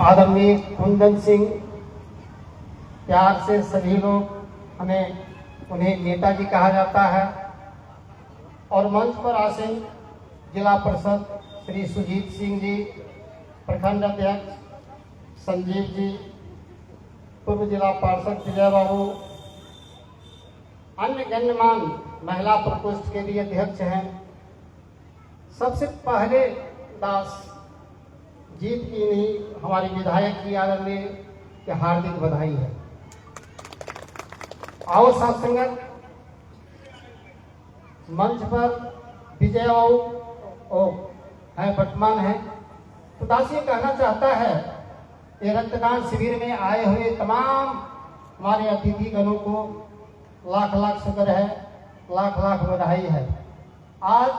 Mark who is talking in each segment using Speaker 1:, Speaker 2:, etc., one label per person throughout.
Speaker 1: आदरणीय कुंदन सिंह, प्यार से सभी लोग उन्हें नेताजी कहा जाता है। और मंच पर आसीन जिला परिषद श्री सुजीत सिंह जी, प्रखंड अध्यक्ष संजीव जी, पूर्व जिला पार्षद विजय बाबू, अन्य गण्यमान महिला प्रकोष्ठ के भी अध्यक्ष हैं। सबसे पहले दास जीत की नहीं हमारे विधायक की आदरणीय की हार्दिक बधाई है। आओ साथ संगत मंच पर विजय बाबू है, वर्तमान है। तो दास ये कहना चाहता है कि रक्तदान शिविर में आए हुए तमाम हमारे अतिथि गणों को लाख लाख शुक्र है, लाख लाख बधाई है। आज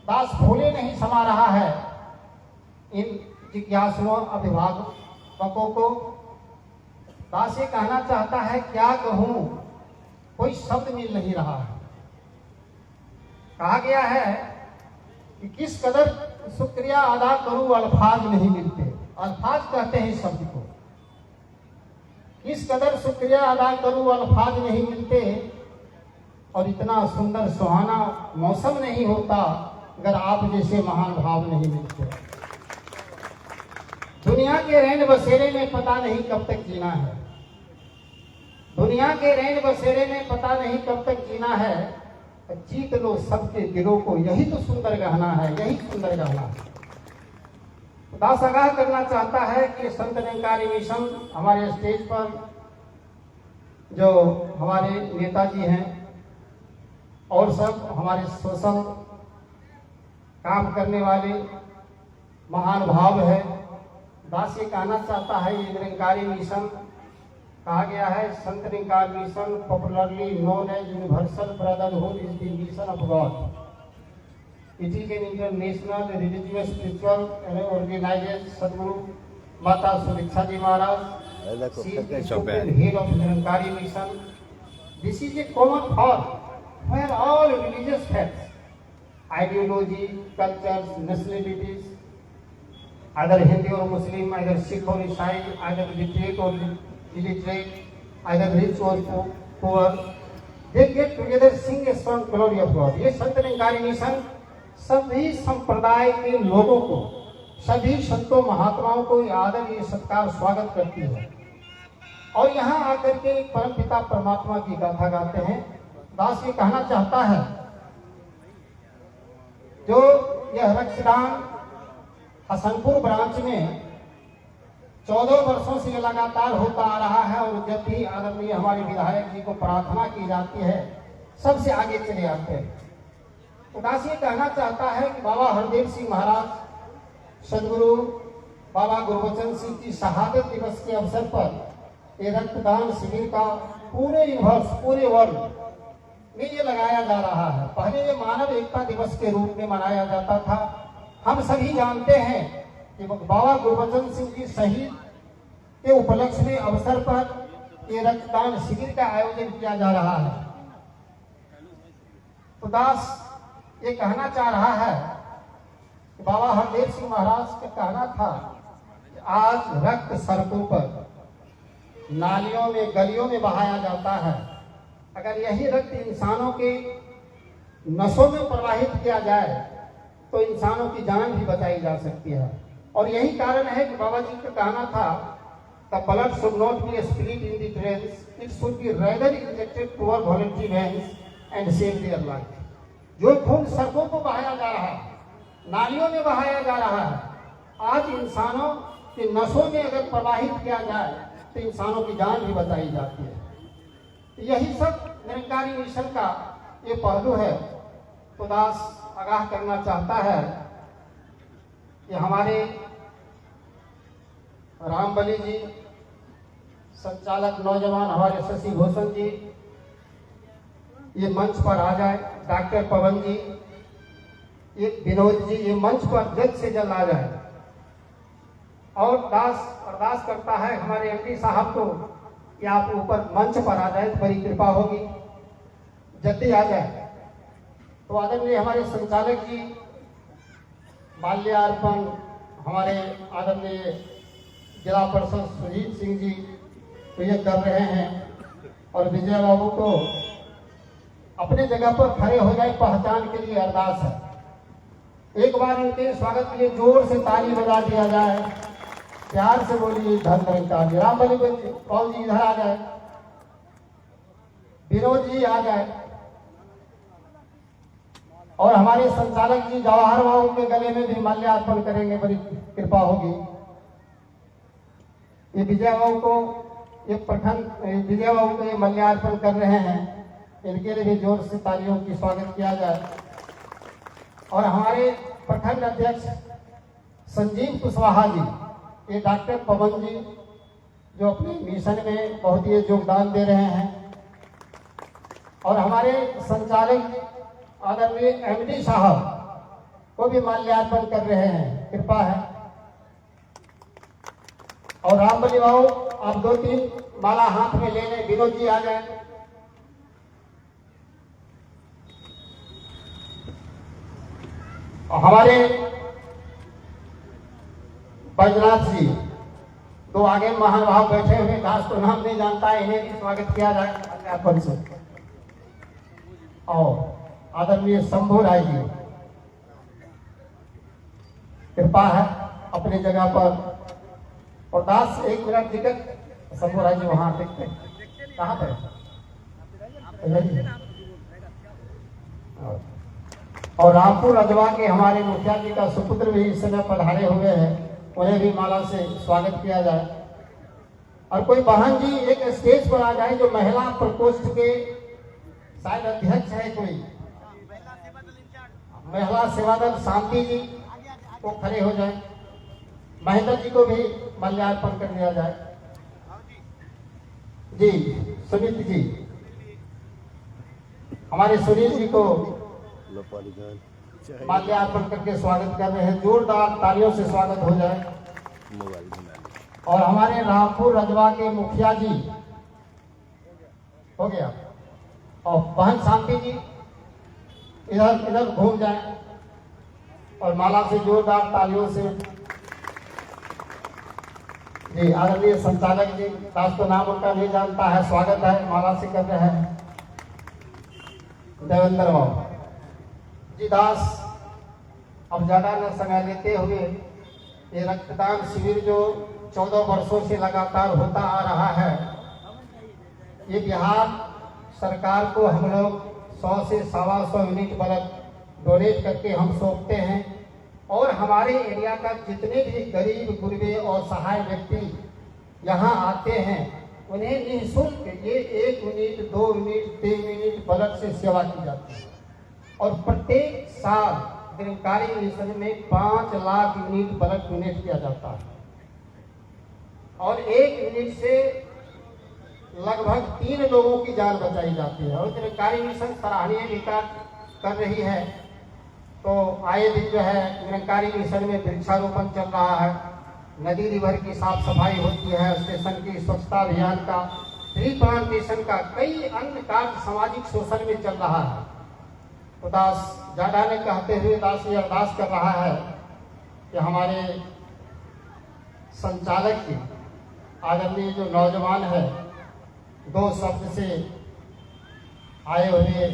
Speaker 1: दास भूले नहीं समा रहा है इन जिज्ञासुओं अभिभावकों को। दास ये कहना चाहता है क्या कहूं, कोई शब्द मिल नहीं रहा है। कहा गया है कि किस कदर शुक्रिया अदा करूं, अल्फाज नहीं मिलते। अल्फाज कहते हैं इस शब्द को। किस कदर शुक्रिया अदा करूं, अल्फाज नहीं मिलते। और इतना सुंदर सुहाना मौसम नहीं होता अगर आप जैसे महान भाव नहीं मिलते। दुनिया के रैन बसेरे में पता नहीं कब तक जीना है। दुनिया के रैन बसेरे में पता नहीं कब तक जीना है। जीत लो सबके दिलों को, यही तो सुंदर गहना है, यही सुंदर गहना है। दास आगाह करना चाहता है कि संत निरंकारी मिशन हमारे स्टेज पर जो हमारे नेताजी हैं और सब हमारे सोशल काम करने वाले महान भाव है। दास ये कहना चाहता है ये निरंकारी मिशन कहा गया है, Sant Nirankari mission popularly known as universal brotherhood is the mission of God. It is an international religious spiritual organisation. Sadguru Mata Sudiksha ji Maharaj, head of Nirankari mission. This is a common thought where all religious faiths, ideology, cultures, nationalities, either Hindu or Muslim, either Sikh or Isai, either literate or illiterate, either rich or poor, they get together sing a song glory of God. ये संत Nirankari mission सभी संप्रदाय के लोगों को, सभी संतों महात्माओं को आदर ये सत्कार स्वागत करती है। और यहाँ आकर के परमपिता परमात्मा की गाथा गाते हैं। दास ये कहना चाहता है जो यह रक्तदान हसनपुर ब्रांच में 14 वर्षों से लगातार होता आ रहा है और जब भी आदरणीय हमारे विधायक जी को प्रार्थना की जाती है सबसे आगे चले आते हैं। तो दास ये कहना चाहता है कि बाबा हरदेव सिंह महाराज, सदगुरु बाबा गुरबचन सिंह की शहादत दिवस के अवसर पर ये रक्तदान शिविर का पूरे यूनिवर्स, पूरे वर्ल्ड में ये लगाया जा रहा है। पहले ये मानव एकता दिवस के रूप में मनाया जाता था। हम सभी जानते हैं कि बाबा गुरबचन सिंह की शहीद के उपलक्ष्य में अवसर पर ये रक्तदान शिविर का आयोजन किया जा रहा है। तो दास ये कहना चाह रहा है कि बाबा हरदेव सिंह महाराज का कहना था कि आज रक्त सड़कों पर, नालियों में, गलियों में बहाया जाता है। अगर यही रक्त इंसानों के नसों में प्रवाहित किया जाए तो इंसानों की जान भी बचाई जा सकती है। और यही कारण है कि बाबा जी का कहना था the blood should not be spilled in the drains, it should be rather injected to our voluntary veins and save their life. जो खून सड़कों को बहाया जा रहा है, नालियों में बहाया जा रहा है, आज इंसानों के नसों में अगर प्रवाहित किया जाए तो इंसानों की जान भी बचाई जाती है। तो यही सब निरंकारी मिशन का ये पहलू है। तो दास आगाह करना चाहता है कि हमारे रामबली जी, संचालक नौजवान हमारे शशि भूषण जी ये मंच पर आ जाए, डॉक्टर पवन जी, ये विनोद जी ये मंच पर जल्द से जल्द आ जाए। और दास अरदास करता है हमारे एमडी साहब को कि आप ऊपर मंच पर आ जाए तो बड़ी कृपा होगी, जल्दी आ जाए। तो आदरणीय हमारे संचालक जी माल्यार्पण हमारे आदरणीय जिला परिषद सुजीत सिंह जी तो ये कर रहे हैं और विजय बाबू को अपने जगह पर खड़े हो जाए, पहचान के लिए अरदास है। एक बार इनके स्वागत के लिए जोर से ताली बजा दिया जाए, प्यार से बोलिए धन निरंकार जी। राम बलि पॉल जी इधर आ जाए, विनोद जी आ जाए और हमारे संचालक जी जवाहर बाबू के गले में भी माल्यार्पण करेंगे, बड़ी कृपा होगी। ये विजय बाबू को ये प्रखंड विजय बाबू को ये माल्यार्पण कर रहे हैं, इनके लिए भी जोर से तालियों की स्वागत किया जाए। और हमारे प्रखंड अध्यक्ष संजीव कुशवाहा जी, ये डॉक्टर पवन जी जो अपने मिशन में बहुत ही योगदान दे रहे हैं, और हमारे संचालक आदरणीय एमडी साहब वो भी माल्यार्पण कर रहे हैं, कृपा है। और रामबली बाबू आप 2-3 माला हाथ में ले लें, विनोद जी आ जाए। और हमारे बैजनाथ जी तो आगे महानुभाव बैठे हुए, दास को नाम नहीं जानता है, इन्हें भी स्वागत किया जाए माल्यार्पण से। और आदरणीय शंभू राय जी, कृपा है अपनी जगह पर। और दास 1 मिनट टिकट, शंभू राय जी वहां टिकते कहाँ पर? और रामपुर रजवा के हमारे मुखिया जी का सुपुत्र भी इस समय पधारे हुए हैं, उन्हें भी माला से स्वागत किया जाए। और कोई बहन जी एक स्टेज पर आ जाए जो महिला प्रकोष्ठ के शायद अध्यक्ष है, कोई महिला सेवा दल शांति जी को खड़े हो जाए, महेंद्र जी को भी माल्यार्पण कर दिया जाए। जी सुनीत जी, हमारे सुनील जी को माल्यार्पण करके स्वागत कर रहे हैं, जोरदार तालियों से स्वागत हो जाए। और हमारे रामपुर रजवा के मुखिया जी हो गया, और बहन शांति जी इधर इधर घूम जाए और माला से जोरदार तालियों से। जी आदरणीय संचालक जी, दास तो नाम उनका नहीं जानता है, स्वागत है, माला से कर रहे हैं। देवेंद्र बाबू जी, दास अब ज्यादा न समय लेते हुए ये रक्तदान शिविर जो 14 वर्षों से लगातार होता आ रहा है, ये बिहार सरकार को हम लोग 100 से 125 यूनिट ब्लड डोनेट करके हम सौंपते हैं। और हमारे एरिया का जितने भी गरीब गुरबे और सहाय व्यक्ति यहाँ आते हैं, उन्हें निःशुल्क ये 1 यूनिट 2 यूनिट 3 यूनिट ब्लड से सेवा की जाती है। और प्रत्येक साल निरंकारी मिशन में 5 लाख यूनिट ब्लड डोनेट किया जाता है, और 1 यूनिट से लगभग 3 लोगों की जान बचाई जाती है। और निरंकारी मिशन सराहनीय विकास कर रही है। तो आए दिन जो है निरंकारी मिशन में वृक्षारोपण चल रहा है, नदी रिवर की साफ सफाई होती है, स्टेशन की स्वच्छता अभियान का, ट्री प्लांटेशन का, कई अन्य कार्य सामाजिक शोषण में चल रहा है। तो दास ज्यादा ने कहते हुए दास ये अरदास कर रहा है कि हमारे संचालक की आदरणीय जो नौजवान है 2 शब्द से आए हुए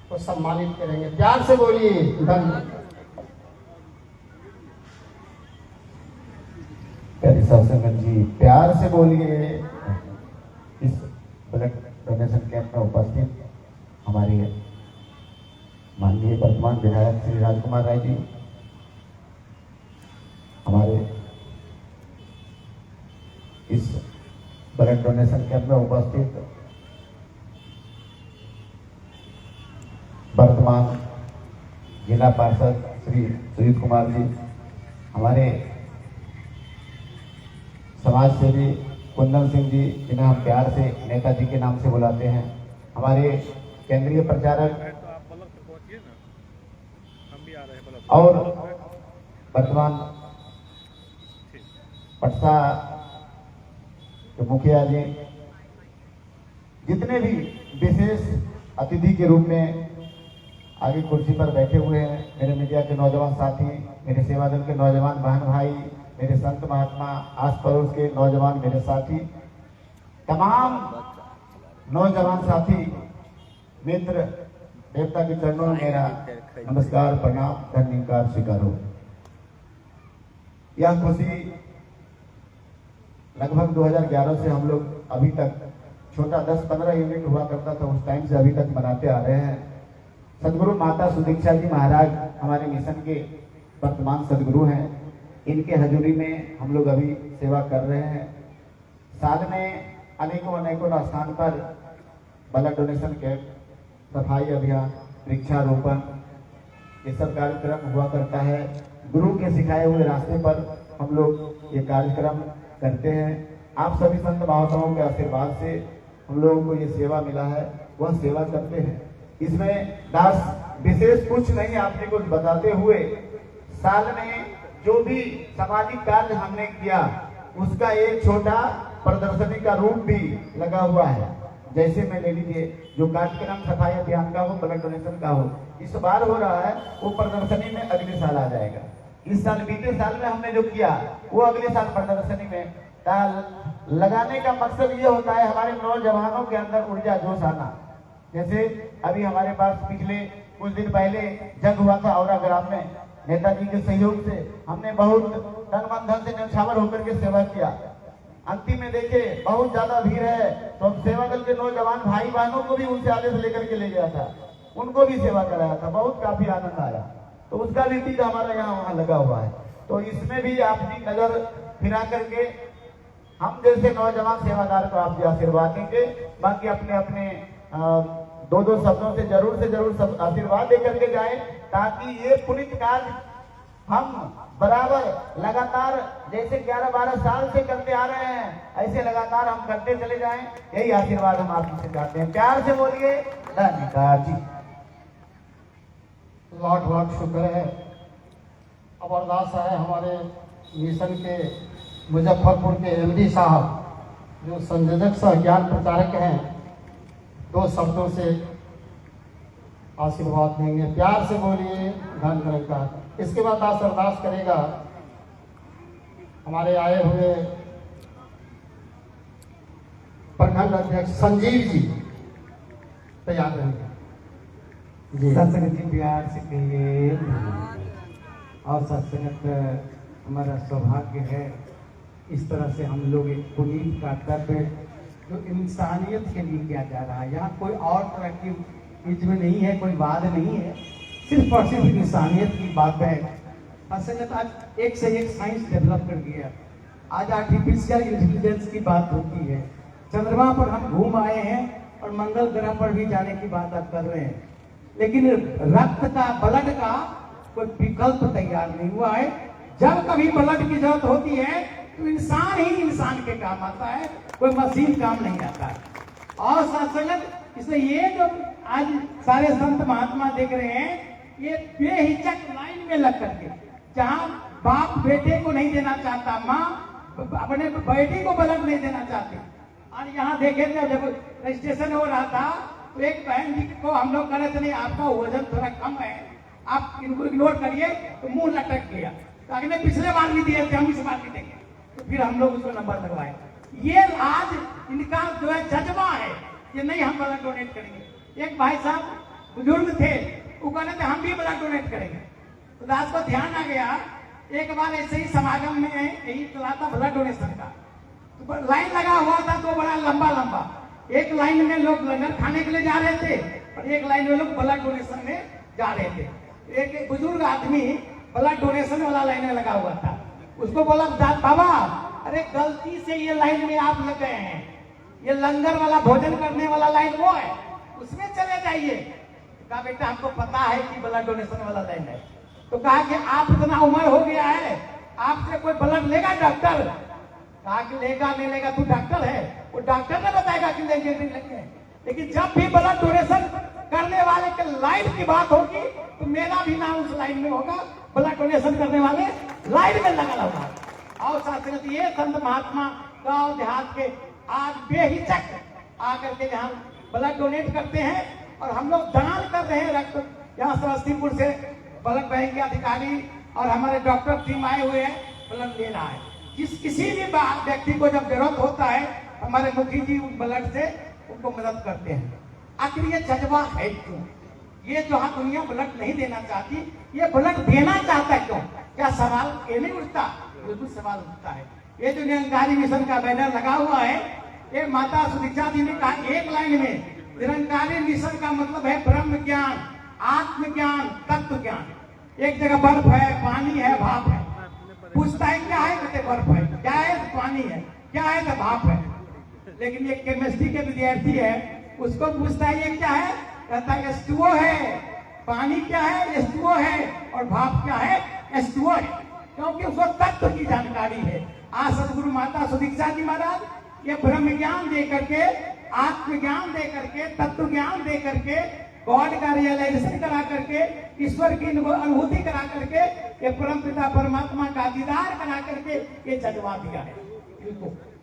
Speaker 1: को सम्मानित करेंगे, प्यार से बोलिए धन्यवाद।
Speaker 2: संगत जी प्यार से बोलिए। इस ब्लड डोनेशन कैंप में उपस्थित हमारे माननीय वर्तमान विधायक श्री राजकुमार राय जी, हमारे इस ब्लड डोनेशन कैंप में उपस्थित वर्तमान जिला पार्षद श्री सुजीत कुमार जी, हमारे समाज सेवी कुंदन सिंह जी, जिन्हें हम प्यार से नेताजी के नाम से बुलाते हैं, हमारे केंद्रीय प्रचारक और वर्तमान पटसा के मुखिया जी, जितने भी विशेष अतिथि के रूप में आगे कुर्सी पर बैठे हुए हैं, मेरे मीडिया के नौजवान साथी, मेरे सेवा दल के नौजवान बहन भाई, मेरे संत महात्मा, आस पड़ोस के नौजवान मेरे साथी, तमाम नौजवान साथी मित्र, देवता के चरणों में मेरा नमस्कार, प्रणाम, धन्यवाद स्वीकारो। यह खुशी लगभग 2011 से हम लोग अभी तक छोटा 10-15 यूनिट हुआ करता था, उस टाइम से अभी तक मनाते आ रहे हैं। सदगुरु माता सुदीक्षा जी महाराज हमारे मिशन के वर्तमान सदगुरु हैं, इनके हजूरी में हम लोग अभी सेवा कर रहे हैं। साल में अनेकों स्थान पर ब्लड डोनेशन कैंप, सफाई अभियान, वृक्षारोपण, ये सब कार्यक्रम हुआ करता है। गुरु के सिखाए हुए रास्ते पर हम लोग ये कार्यक्रम करते हैं। आप सभी संत महात्माओं के आशीर्वाद से हम लोगों को ये सेवा मिला है, वह सेवा करते हैं। इसमें दास विशेष कुछ नहीं आपने कुछ बताते हुए, साल में जो भी सामाजिक कार्य हमने किया उसका एक छोटा प्रदर्शनी का रूप भी लगा हुआ है। जैसे में ले लीजिए, जो कार्यक्रम सफाई अभियान का हो, ब्लड डोनेशन का हो, इस बार हो रहा है, वो प्रदर्शनी में अगले साल आ जाएगा। इस साल बीते साल में हमने जो किया वो अगले साल प्रदर्शनी में लगाने का मकसद ये होता है हमारे नौजवानों के अंदर ऊर्जा जोश आना। जैसे अभी हमारे पास पिछले कुछ दिन पहले जंग हुआ था औरा ग्राम में, नेताजी के सहयोग से हमने बहुत तन मन धन से न्यौछावर होकर के सेवा किया। अंतिम में देखे बहुत ज्यादा भीड़ है, तो हम सेवा दल के नौजवान भाई बहनों को भी उनसे आदेश लेकर के ले गया था, उनको भी सेवा कराया था, बहुत काफी आनंद आया। तो उसका भी टीका हमारा यहाँ वहाँ लगा हुआ है। तो इसमें भी आपकी नजर फिरा करके हम जैसे नौजवान सेवादार को आप जो आशीर्वाद देंगे, बाकी अपने अपने दो शब्दों से जरूर सब आशीर्वाद दे करके जाए, ताकि ये पुनीत कार्य हम बराबर लगातार जैसे 11-12 साल से करते आ रहे हैं, ऐसे लगातार हम करते चले जाएं। यही आशीर्वाद हम आपसे चाहते हैं। प्यार से बोलिए धन्यवाद जी।
Speaker 1: लाख शुक्र है। अब अरदास है हमारे मिशन के मुजफ्फरपुर के एमडी साहब, जो संयोजक सह ज्ञान प्रचारक हैं, 2 शब्दों से आशीर्वाद देंगे। प्यार से बोलिए धन निरंकार। इसके बाद आज अरदास करेगा हमारे आए हुए प्रखंड अध्यक्ष संजीव जी, तैयार रहेंगे जी।
Speaker 3: सत्संग जी प्यार से कहिए। और सत्संग हमारा सौभाग्य है, इस तरह से हम लोग एक पुनीत कर्तव्य जो इंसानियत के लिए किया जा रहा है, यहाँ कोई और तरह की इसमें नहीं है, कोई वाद नहीं है, सिर्फ और सिर्फ इंसानियत की बात है। असलियत आज एक से एक साइंस डेवलप कर गया। आज आर्टिफिशियल इंटेलिजेंस की बात होती है। चंद्रमा पर हम घूम आए हैं और मंगल ग्रह पर भी जाने की बात आप कर रहे हैं, लेकिन रक्त का, ब्लड का कोई विकल्प तैयार नहीं हुआ है। जब कभी ब्लड की जरूरत होती है तो इंसान ही इंसान के काम आता है, कोई मशीन काम नहीं आता है। और साथ इसलिए ये जो आज सारे संत महात्मा देख रहे हैं, ये बेहिचक लाइन में लग करके, जहाँ बाप बेटे को नहीं देना चाहता, माँ अपने बेटी को ब्लड नहीं देना चाहती। और यहाँ देखे थे जब रजिस्ट्रेशन हो रहा था तो एक बहन जी को हम लोग कह रहे थे नहीं आपका वजन थोड़ा कम है, आप इनको इग्नोर करिए, तो मुंह लटक गया। तो अगले पिछले बार भी दिए थे, हम इस बार भी देंगे, तो फिर हम लोग उसको नंबर लगवाए। ये आज इनका जो है जज्बा है, ये नहीं हम ब्लड डोनेट करेंगे। एक भाई साहब बुजुर्ग थे, वो कहते थे हम भी ब्लड डोनेट करेंगे। तो रात को ध्यान आ गया, एक बार ऐसे ही समागम में यही चला था ब्लड डोनेशन का, तो लाइन लगा हुआ था, तो बड़ा लंबा एक लाइन में लोग लंगर खाने के लिए जा रहे थे और एक लाइन में लोग ब्लड डोनेशन में जा रहे थे। एक बुजुर्ग आदमी ब्लड डोनेशन वाला लाइन में लगा हुआ था, उसको बोला बाबा अरे गलती से ये लाइन में आप लग गए हैं, ये लंगर वाला भोजन करने वाला लाइन वो है, उसमें चले जाइए। कहा बेटा हमको पता है कि ब्लड डोनेशन वाला लाइन है। तो कहा कि आप इतना उम्र हो गया है, आपसे कोई ब्लड लेगा डॉक्टर? कहा कि लेगा नहीं लेगा, तू डॉक्टर है, वो डॉक्टर ने बताएगा कि लेंगे नहीं लेंगे। लेकिन जब भी ब्लड डोनेशन करने वाले के लाइन की बात होगी तो मेरा भी नाम उस लाइन में होगा, ब्लड डोनेशन करने वाले लाइन में लगा होगा। और साथ ये संत महात्मा गांव देहात के आज बेहिचक आकर के यहाँ ब्लड डोनेट करते हैं और हम लोग दान कर रहे हैं रक्त। यहाँ समस्तीपुर से ब्लड बैंक के अधिकारी और हमारे डॉक्टर टीम आए हुए हैं ब्लड लेना है। किसी भी व्यक्ति को जब जरूरत होता है हमारे मुखी जी उन ब्लड से उनको मदद करते हैं। आखिर ये जज्बा है क्यों? ये जो हाँ दुनिया ब्लड नहीं देना चाहती, ये ब्लड देना चाहता है क्यों? क्या सवाल ये नहीं उठता? बिल्कुल सवाल उठता है। ये जो निरंकारी मिशन का बैनर लगा हुआ है, ये माता सुदीक्षा जी ने कहा एक लाइन में, निरंकारी मिशन का मतलब है ब्रह्म ज्ञान, आत्मज्ञान, तत्व ज्ञान। एक जगह बर्फ है, पानी है, भाप है। पूछता है क्या है? कहते बर्फ है। क्या है? तो पानी है। क्या है? तो भाप है। लेकिन एक केमिस्ट्री के विद्यार्थी है, उसको पूछता है ये क्या है? कहता है H2O है। पानी क्या है? H2O है। और भाप क्या है? H2O है। क्योंकि उसको तत्व की जानकारी है। आज सदगुरु माता सुदीक्षा जी महाराज ये ब्रह्म ज्ञान दे करके, आत्मज्ञान दे करके, तत्व ज्ञान दे करके, गॉड का रियलाइजेशन करा करके, ईश्वर की अनुभूति करा करके, ये परम पिता परमात्मा का दीदार करा करके ये जज्बा दिया है।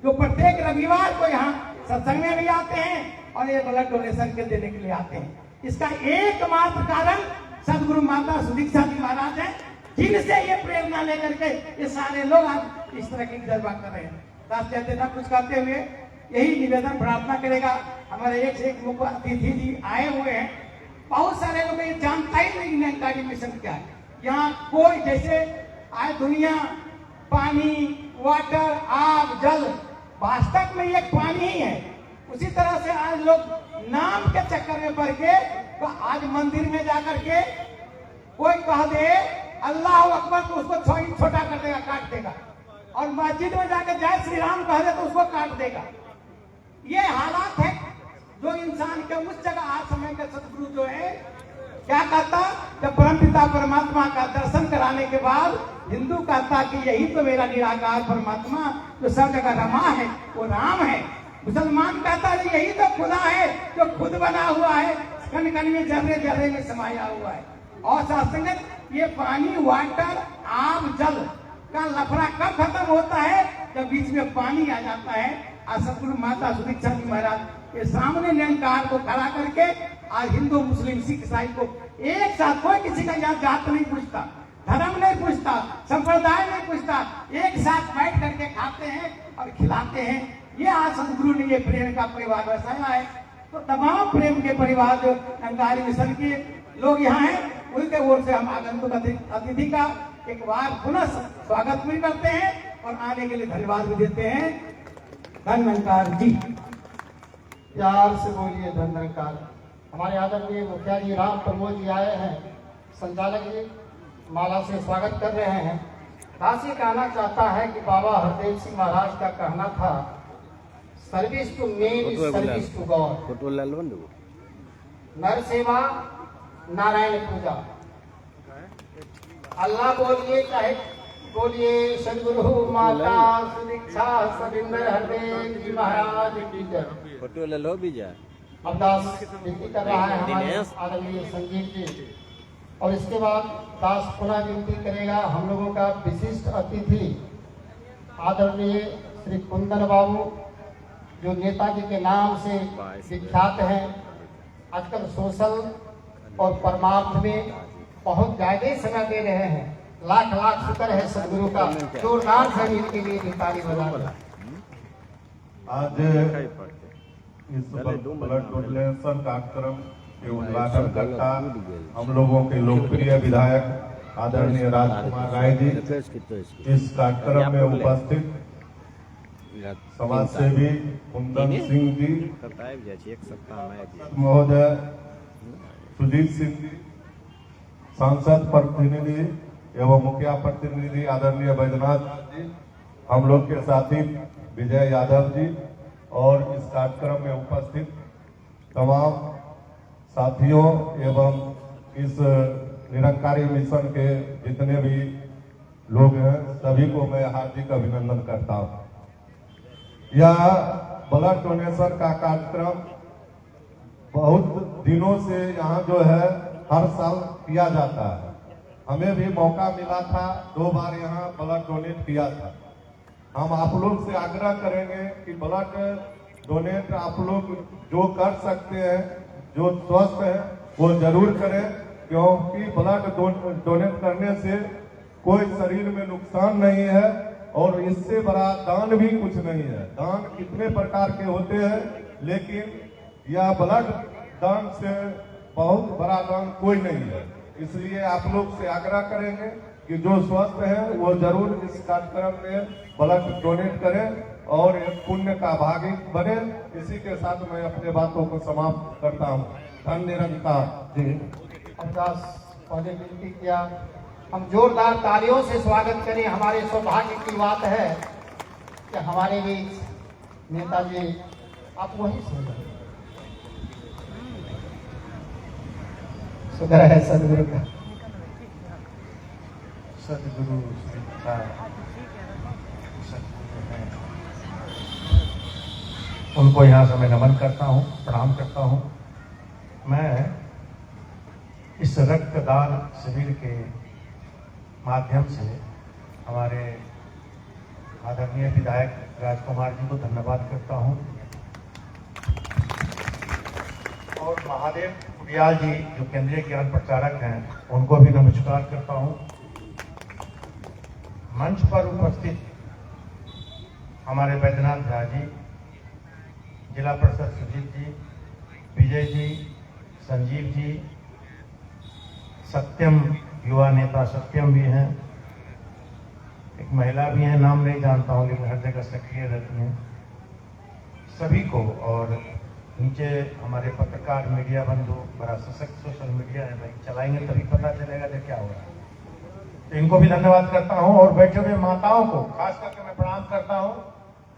Speaker 3: जो प्रत्येक रविवार को यहाँ सत्संग में भी आते हैं और ये ब्लड डोनेशन के देने के लिए आते हैं। इसका एकमात्र कारण सदगुरु माता सुदीक्षा जी महाराज है, जिनसे ये प्रेरणा लेकर के ये सारे लोग आज इस तरह की जज्बा कर रहे हैं। दास चैतन्य कुछ कहते हुए यही निवेदन प्रार्थना करेगा। हमारे एक से एक मुख्य अतिथि जी आए हुए हैं। बहुत सारे लोग ये जानता ही नहीं निरंकारी मिशन क्या है। यहाँ कोई जैसे आज दुनिया पानी, वाटर, आग, जल, वास्तव में ये पानी ही है। उसी तरह से आज लोग नाम के चक्कर में पड़ के तो आज मंदिर में जाकर के कोई कह दे अल्लाह अकबर तो उसको छोटा कर देगा, काट देगा। और मस्जिद में जाकर जय श्री राम कह दे तो उसको काट देगा। ये हालात है जो इंसान के उस जगह आज समय के सदगुरु जो है क्या कहता, जब परमपिता परमात्मा का दर्शन कराने के बाद हिंदू कहता कि यही तो मेरा निराकार परमात्मा जो सब जगह रमा है वो राम है। मुसलमान कहता है यही तो खुदा है जो खुद बना हुआ है, कण कण में, जर्रे जर्रे में समाया हुआ है। और सत्संगत ये पानी, वाटर, आग, जल का लफड़ा कब खत्म होता है? जब बीच में पानी आ जाता है। आज सदगुरु माता सुदीक्षा जी महाराज ये सामने निरंकार को खड़ा करके आज हिंदू, मुस्लिम, सिख, ईसाई को एक साथ, कोई किसी का यहाँ जात नहीं पूछता, धर्म नहीं पूछता, संप्रदाय नहीं पूछता, एक साथ बैठ करके खाते हैं और खिलाते हैं। ये आज सदगुरु ने ये प्रेम का परिवार बसाया है। तो तमाम प्रेम के परिवार जो निरंकारी मिशन के लोग यहाँ हैं, उनके ओर से हम आगंतुक अतिथि का एक बार पुनः स्वागत भी करते हैं और आने के लिए धन्यवाद भी देते हैं। धन्यकार जी,
Speaker 1: प्यार से बोलिए धन्यकार। हमारे आदरणीय मुखिया जी राम प्रमोद जी आए हैं, संचालक जी माला से स्वागत कर रहे हैं। दासी कहना चाहता है कि बाबा हरदेव सिंह महाराज का कहना था, service to men is service to God. नर सेवा नारायण पूजा। अल्लाह बोलिए चाहे बोलिए, सदगुरु माता सुदीक्षा सविंदर हरदेव जी महाराज की जय।
Speaker 4: फोटो ले लो भी जा।
Speaker 1: अब दास विनती कर रहा है हमारे आदरणीय संजीव जी, और इसके बाद दास पुनः विनती करेगा हम लोगों का विशिष्ट अतिथि आदरणीय श्री कुंदन बाबू, जो नेताजी के नाम से विख्यात हैं। आजकल सोशल और परमार्थ में बहुत ज्यादा समय दे रहे हैं। लाख लाख शुक्र है सदगुरु का, जोरदार से इनके लिए ताली बजा।
Speaker 5: आज इस ब्लड डोनेशन कार्यक्रम के उद्घाटन करता हम लोगों के लोकप्रिय विधायक आदरणीय राजकुमार राय जी, इस कार्यक्रम में उपस्थित समाज सेवी कुंदन सिंह जी, महोदय सुजीत सिंह जी, सांसद प्रतिनिधि एवं मुखिया प्रतिनिधि आदरणीय बैजनाथ जी, हम लोग के साथी विजय यादव जी और इस कार्यक्रम में उपस्थित तमाम साथियों एवं इस निरंकारी मिशन के जितने भी लोग हैं सभी को मैं हार्दिक अभिनंदन करता हूं। यह ब्लड डोनेशन का कार्यक्रम बहुत दिनों से यहाँ जो है हर साल किया जाता है। हमें भी मौका मिला था, 2 बार यहाँ ब्लड डोनेट किया था। हम आप लोग से आग्रह करेंगे कि ब्लड डोनेट आप लोग जो कर सकते हैं, जो स्वस्थ है वो जरूर करें, क्योंकि ब्लड डोनेट करने से कोई शरीर में नुकसान नहीं है और इससे बड़ा दान भी कुछ नहीं है। दान कितने प्रकार के होते हैं, लेकिन यह ब्लड दान से बहुत बड़ा दान कोई नहीं है। इसलिए आप लोग से आग्रह करेंगे कि जो स्वस्थ हैं वो जरूर इस कार्यक्रम में ब्लड डोनेट करें और एक पुण्य का भागी बने। इसी के साथ मैं अपने बातों को समाप्त करता हूँ। धन्य निरंकार जी।
Speaker 1: अवदास पहले विनती किया, हम जोरदार तालियों से स्वागत करें। हमारे सौभाग्य की बात है कि हमारे बीच नेताजी आप वहीं से शुक्र है सदगुरु का।
Speaker 3: सदगुरु उनको यहाँ से मैं नमन करता हूँ, प्रणाम करता हूँ। मैं इस रक्तदान शिविर के माध्यम से हमारे आदरणीय विधायक राजकुमार जी को धन्यवाद करता हूँ और महादेव कुटियाल जी जो केंद्रीय ज्ञान प्रचारक हैं उनको भी नमस्कार करता हूँ। मंच पर उपस्थित हमारे बैद्यनाथ झा जी, जिला परिषद सुजीत जी, विजय जी, संजीव जी, सत्यम युवा नेता सत्यम भी हैं, एक महिला भी हैं, नाम नहीं जानता हूँ लेकिन हर जगह सक्रिय रहती हैं, सभी को। और नीचे हमारे पत्रकार मीडिया बंधु, बड़ा सशक्त सोशल मीडिया है भाई, चलाएंगे तभी पता चलेगा कि क्या हो रहा है। तो इनको भी धन्यवाद करता हूँ और बैठे हुए माताओं को खास करके मैं प्रणाम करता हूँ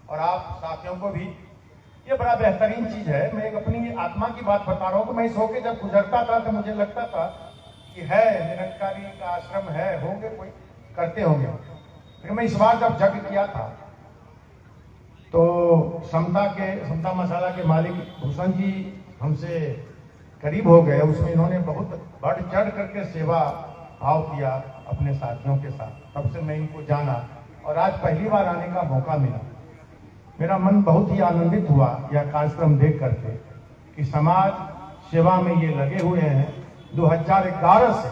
Speaker 3: और आप साथियों को भी। ये बड़ा बेहतरीन चीज है। मैं एक अपनी आत्मा की बात बता रहा हूँ कि मैं इस होके जब गुजरता था तो मुझे लगता था कि है निरंकारी का आश्रम है, होंगे कोई करते होंगे। लेकिन मैं इस बार जब जग किया था तो समता मसाला के मालिक भूषण जी हमसे करीब हो गए। उसमें इन्होंने बहुत बढ़ चढ़ करके सेवा भाव किया अपने साथियों के साथ। तब से मैं इनको जाना और आज पहली बार आने का मौका मिला। मेरा मन बहुत ही आनंदित हुआ यह कार्यक्रम देख करके कि समाज सेवा में ये लगे हुए हैं 2011 से।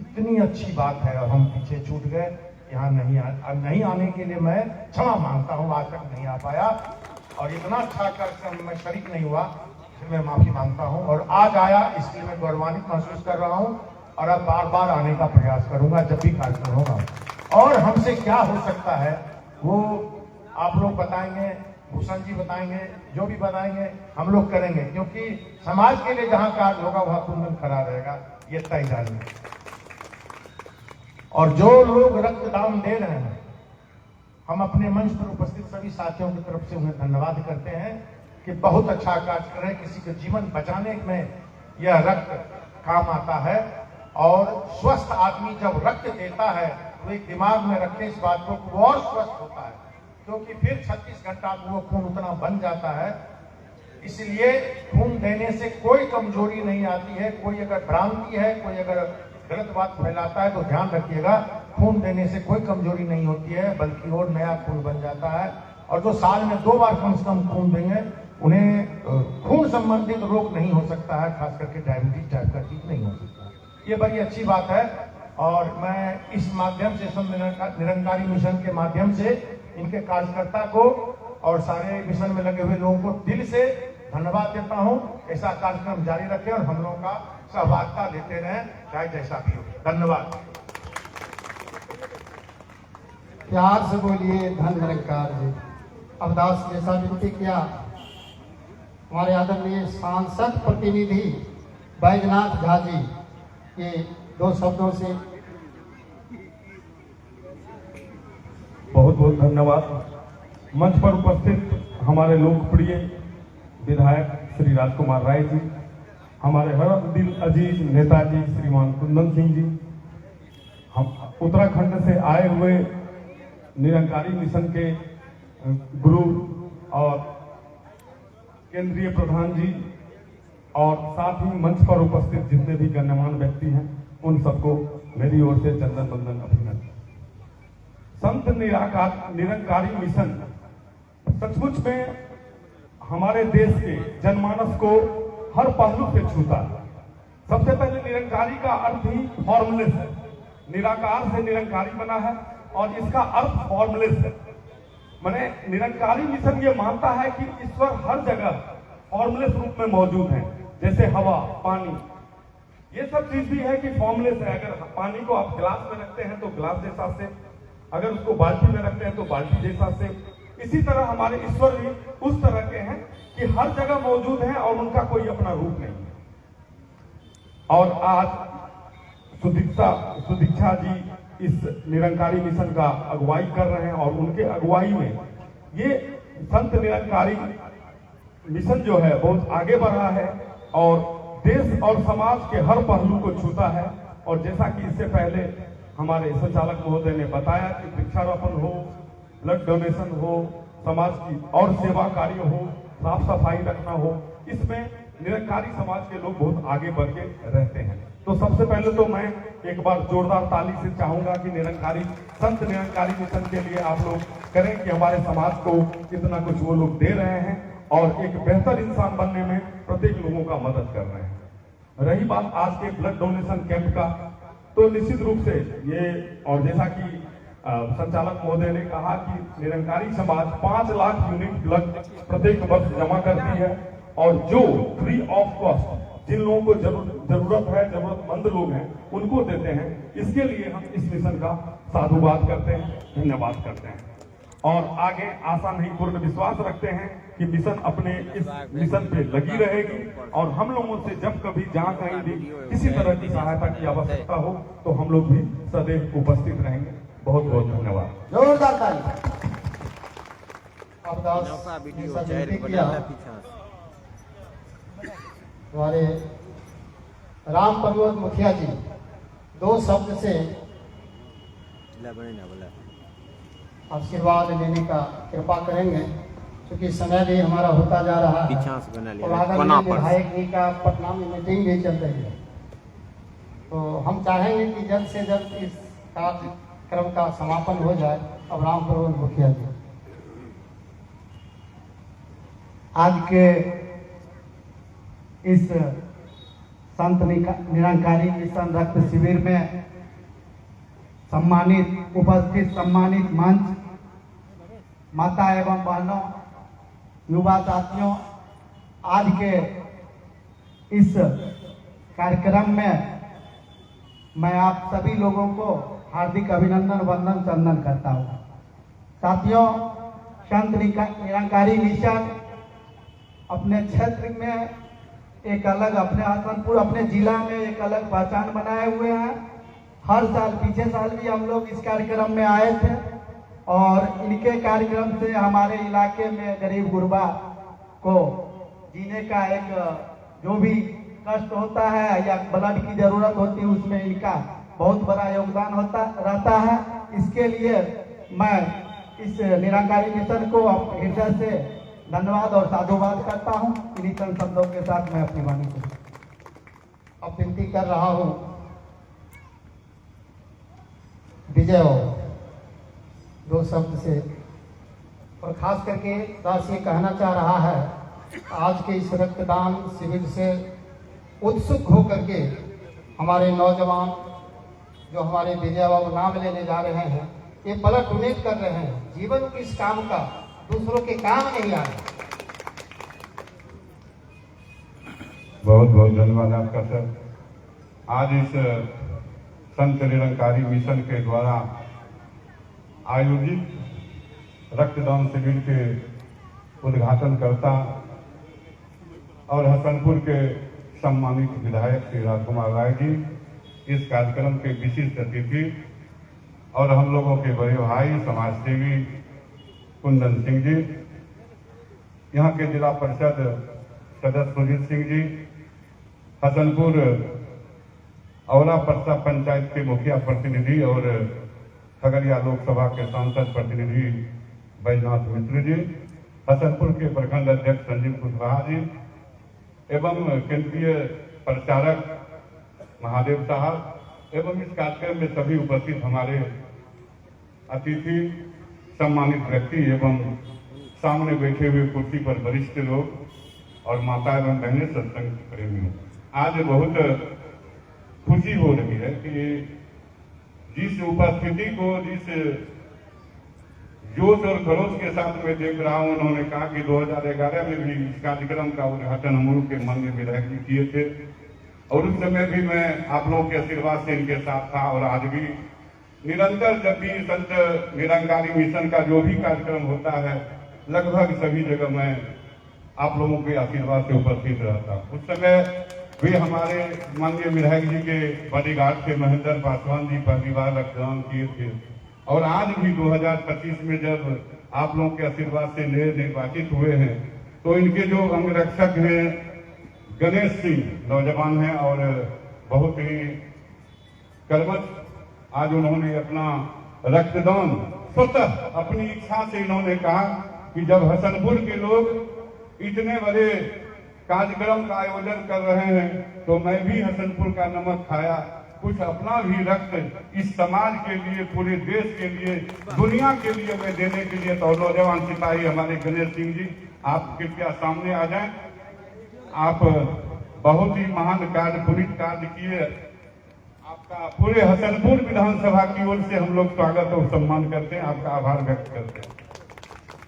Speaker 3: इतनी अच्छी बात है और हम पीछे छूट गए, यहाँ नहीं आने के लिए मैं क्षमा मांगता हूँ, आज तक नहीं आ पाया और इतना अच्छा कार्यक्रम में शरीक नहीं हुआ, फिर मैं माफी मांगता हूँ। और आज आया इसलिए मैं गौरवान्वित महसूस कर रहा हूँ और अब बार बार आने का प्रयास करूंगा जब भी कार्यक्रम होगा। और हमसे क्या हो सकता है वो आप लोग बताएंगे, भूषण जी बताएंगे, जो भी बताएंगे हम लोग करेंगे, क्योंकि समाज के लिए जहां कार्य होगा वहां कुंदन खड़ा रहेगा, ये तय जानिए। और जो लोग रक्तदान दे रहे हैं, हम अपने मंच पर उपस्थित सभी साथियों की तरफ से उन्हें धन्यवाद करते हैं कि बहुत अच्छा कार्य कर रहे हैं। किसी का जीवन बचाने में यह रक्त काम आता है और स्वस्थ आदमी जब रक्त देता है तो एक दिमाग में रखे इस बात को, वो और स्वस्थ होता है, क्योंकि फिर 36 घंटा वो खून उतना बन जाता है। इसलिए खून देने से कोई कमजोरी नहीं आती है। कोई अगर भ्रांति है, कोई अगर गलत बात फैलाता है तो ध्यान रखिएगा, खून देने से कोई कमजोरी नहीं होती है, बल्कि और नया खून बन जाता है। और जो साल में 2 बार कम से कम खून देंगे उन्हें खून संबंधित रोग नहीं हो सकता है, खास करके डायबिटीज टाइप का चीज नहीं हो सकता। ये बड़ी अच्छी बात है और मैं इस माध्यम से सब निरंकारी मिशन के माध्यम से इनके कार्यकर्ता को और सारे मिशन में लगे हुए लोगों को दिल से धन्यवाद देता हूं। ऐसा कार्यक्रम जारी रखें और हम लोगों का सहभागिता लेते रहें, चाहे जैसा भी हो। धन्यवाद।
Speaker 1: प्यार से बोलिए धन निरंकार जी। अवदास जैसा विनती किया, हमारे आदरणीय सांसद प्रतिनिधि बैद्यनाथ झा जी के 2 शब्दों से।
Speaker 5: बहुत बहुत धन्यवाद। मंच पर उपस्थित हमारे लोकप्रिय विधायक श्री राजकुमार राय जी, हमारे हर दिल अजीज नेताजी श्रीमान कुंदन सिंह जी, हम उत्तराखंड से आए हुए निरंकारी मिशन के गुरु और केंद्रीय प्रधान जी, और साथ ही मंच पर उपस्थित जितने भी गण्यमान्य व्यक्ति हैं उन सबको मेरी ओर से चंदन वंदन अभिनंदन। संत निरंकारी मिशन सचमुच में हमारे देश के जनमानस को हर पहलू से छूता है। सबसे पहले निरंकारी का अर्थ ही फॉर्मलेस है, निराकार से निरंकारी बना है और इसका अर्थ फॉर्मलेस है। माने निरंकारी मिशन ये मानता है कि ईश्वर हर जगह फॉर्मलेस रूप में मौजूद है, जैसे हवा, पानी, ये सब चीज भी है कि फॉर्मलेस है। अगर पानी को आप गिलास में रखते हैं तो गिलास जैसा से, अगर उसको बाल्टी में रखते हैं तो बाल्टी जैसा से। इसी तरह हमारे ईश्वर भी उस तरह के हैं कि हर जगह मौजूद हैं और उनका कोई अपना रूप नहीं है। और आज सुदीक्षा जी इस निरंकारी मिशन का अगुवाई कर रहे हैं और उनके अगुवाई में ये संत निरंकारी मिशन जो है बहुत आगे बढ़ा है और देश और समाज के हर पहलू को छूता है। और जैसा कि इससे पहले हमारे संचालक महोदय ने बताया कि वृक्षारोपण हो, ब्लड डोनेशन हो, समाज की और सेवा कार्य हो, साफ सफाई रखना हो, इसमें निरंकारी समाज के लोग बहुत आगे बढ़ के रहते हैं। तो सबसे पहले तो मैं एक बार जोरदार ताली से चाहूंगा कि निरंकारी संत निरंकारी मिशन के लिए आप लोग करें कि हमारे समाज को कितना कुछ वो लोग दे रहे हैं और एक बेहतर इंसान बनने में प्रत्येक लोगों का मदद कर रहे हैं। रही बात आज के ब्लड डोनेशन कैंप का, तो निश्चित रूप से ये, और जैसा कि संचालक महोदय ने कहा कि निरंकारी समाज 5 लाख यूनिट ब्लड प्रत्येक वर्ष जमा करती है और जो फ्री ऑफ कॉस्ट जिन लोगों को जरूरत है, जरूरतमंद लोग हैं, उनको देते हैं। इसके लिए हम इस मिशन का साधुवाद करते हैं, धन्यवाद करते हैं और आगे आशा नहीं पूर्ण विश्वास रखते हैं कि मिशन अपने इस मिशन पे लगी रहेगी और हम लोगों से जब कभी जहाँ कहीं भी किसी तरह की सहायता की आवश्यकता हो तो हम लोग भी सदैव उपस्थित रहेंगे। बहुत बहुत धन्यवाद।
Speaker 1: जोरदार ताली। अवदास ऐसा विनती किया हमारे राम पर्वत मुखिया जी 2 शब्द से आशीर्वाद लेने का कृपा करेंगे, क्योंकि समय भी हमारा होता जा रहा है और आगामी विधायक जी का पटना में मीटिंग भी चल रही है। तो हम चाहेंगे कि जल्द से जल्द इस कार्यक्रम का समापन हो जाए। अब राम पर्वत मुखिया जी।
Speaker 3: आज के इस संत निरंकारी मिशन रक्त शिविर में उपस्थित सम्मानित मंच, माता एवं बहनों, युवा साथियों, आज के इस कार्यक्रम में मैं आप सभी लोगों को हार्दिक अभिनंदन, वंदन, चंदन करता हूँ। साथियों, संत निरंकारी मिशन अपने क्षेत्र में एक अलग, अपने हसनपुर, अपने जिला में एक अलग पहचान बनाए हुए हैं। हर साल, पीछे साल भी हम लोग इस कार्यक्रम में आए थे और इनके कार्यक्रम से हमारे इलाके में गरीब गुरबा को जीने का एक जो भी कष्ट होता है या ब्लड की जरूरत होती है, उसमें इनका बहुत बड़ा योगदान होता रहता है। इसके लिए मैं इस निरंकारी मिशन को हृदय से धन्यवाद और साधुवाद करता हूँ। इन्हीं चंद शब्दों के साथ मैं अपनी वाणी को
Speaker 1: अब विनती कर रहा हूँ विजय 2 शब्द से, और खास करके दास ये कहना चाह रहा है, आज के इस रक्तदान शिविर से उत्सुक होकर के हमारे नौजवान जो हमारे विजय बाबू नाम लेने जा रहे हैं, ये ब्लड डोनेट कर रहे हैं। जीवन किस काम का, दूसरों के काम नहीं आ रहे।
Speaker 5: बहुत बहुत धन्यवाद आपका सर। आज इस संत निरंकारी मिशन के द्वारा आयोजित रक्तदान शिविर के उद्घाटन करता और हसनपुर के सम्मानित विधायक श्री राजकुमार राय जी, इस कार्यक्रम के विशिष्ट अतिथि और हम लोगों के बड़े भाई समाजसेवी कुंदन सिंह जी, यहाँ के जिला परिषद सदस्य सुजीत सिंह जी, हसनपुर औरा परसा पंचायत के मुखिया प्रतिनिधि और खगड़िया लोकसभा के सांसद प्रतिनिधि बैजनाथ मिश्र जी, हसनपुर के प्रखंड अध्यक्ष संजीव कुशवाहा जी एवं केंद्रीय प्रचारक महादेव साहब एवं इस कार्यक्रम में सभी उपस्थित हमारे अतिथि, सम्मानित व्यक्ति एवं सामने बैठे हुए कुर्सी पर वरिष्ठ लोग और माता एवं बहनें, सत्संग प्रेमियों, आज बहुत खुशी हो रही है कि जिस उपस्थिति को, जिस जोश और खरोश के साथ मैं देख रहा हूं, उन्होंने कहा कि 2011 में भी इस कार्यक्रम का उद्घाटन हम लोग के माननीय विधायक जी किए थे और उस समय भी मैं आप लोगों के आशीर्वाद से इनके साथ था और आज भी निरंतर जब भी संत निरंकारी मिशन का जो भी कार्यक्रम होता है लगभग सभी जगह मैं आप लोगों के आशीर्वाद से उपस्थित रहता। उस समय भी हमारे माननीय विधायक जी के बॉडीगार्ड थे महेंद्र पासवान जी, पहली बार रक्तदान किए थे और आज भी 2025 में जब आप लोगों के आशीर्वाद से निर्वाचित हुए हैं तो इनके जो अंगरक्षक हैं गणेश सिंह नौजवान हैं और बहुत ही कर्मठ, आज उन्होंने अपना रक्तदान स्वतः अपनी इच्छा से इन्होंने कहा कि जब हसनपुर के लोग इतने बड़े कार्यक्रम का आयोजन कर रहे हैं तो मैं भी हसनपुर का नमक खाया, कुछ अपना भी रक्त इस समाज के लिए, पूरे देश के लिए, दुनिया के लिए मैं देने के लिए। तो नौजवान सिपाही हमारे गणेश सिंह जी, आप कृपया सामने आ जाएं। आप बहुत ही महान कार्य, पुनीत कार्य किए। आपका पूरे हसनपुर विधानसभा की ओर से हम लोग स्वागत और सम्मान करते हैं, आपका आभार व्यक्त करते हैं।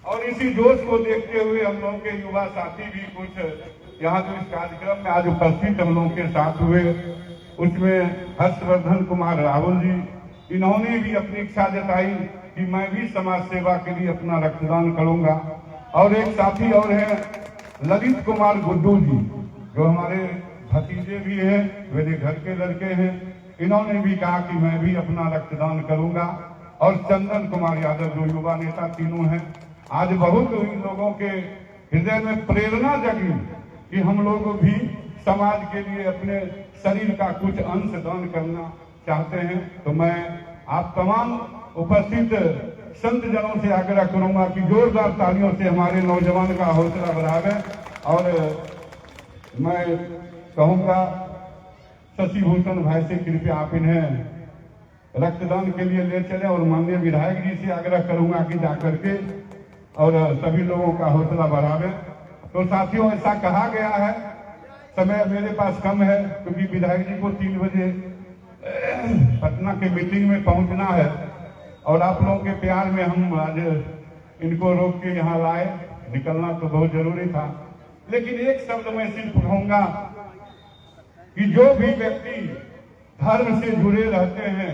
Speaker 5: और इसी जोश को देखते हुए हम लोगों के युवा साथी भी कुछ यहाँ जो इस कार्यक्रम में आज उपस्थित हम लोगों के साथ हुए, उसमें हर्षवर्धन कुमार राहुल जी, इन्होंने भी अपनी इच्छा जताई कि मैं भी समाज सेवा के लिए अपना रक्तदान करूंगा। और एक साथी और है ललित कुमार गुड्डू जी, जो हमारे भतीजे भी हैं, मेरे घर के लड़के हैं, इन्होंने भी कहा कि मैं भी अपना रक्तदान करूंगा। और चंदन कुमार यादव जो युवा नेता तीनों हैं, आज बहुत इन लोगों के हृदय में प्रेरणा जगी कि हम लोग भी समाज के लिए अपने शरीर का कुछ अंश दान करना चाहते हैं। तो मैं आप तमाम उपस्थित संत जनों से आग्रह करूंगा कि जोरदार तालियों से हमारे नौजवान का हौसला बढ़ावें। और मैं कहूंगा शशि भूषण भाई से कृपया आप इन्हें रक्तदान के लिए ले चले और माननीय विधायक जी से आग्रह करूंगा कि जाकर के और सभी लोगों का हौसला बढ़ावें। तो साथियों, ऐसा कहा गया है, समय मेरे पास कम है क्योंकि विधायक जी को 3 बजे पटना के मीटिंग में पहुंचना है और आप लोगों के प्यार में हम आज इनको रोक के यहाँ लाए, निकलना तो बहुत जरूरी था। लेकिन एक शब्द मैं सिर्फ कहूंगा कि जो भी व्यक्ति धर्म से जुड़े रहते हैं,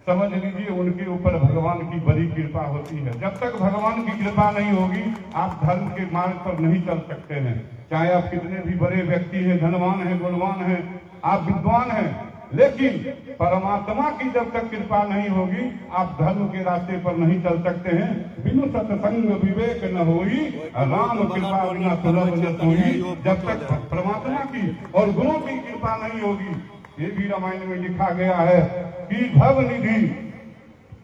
Speaker 5: समझ लीजिए उनके ऊपर भगवान की बड़ी कृपा होती है। जब तक भगवान की कृपा नहीं होगी आप धर्म के मार्ग पर नहीं चल सकते हैं। चाहे आप कितने भी बड़े व्यक्ति हैं, धनवान हैं, गुणवान हैं, आप विद्वान हैं, लेकिन परमात्मा की जब तक कृपा नहीं होगी आप धर्म के रास्ते पर नहीं चल सकते हैं। बिनु सत्संग विवेक न होई, राम कृपा बिना सुलभ न सोई। जब तक परमात्मा की और गुरु की कृपा नहीं होगी, ये भी रामायण में लिखा गया है कि भव निधि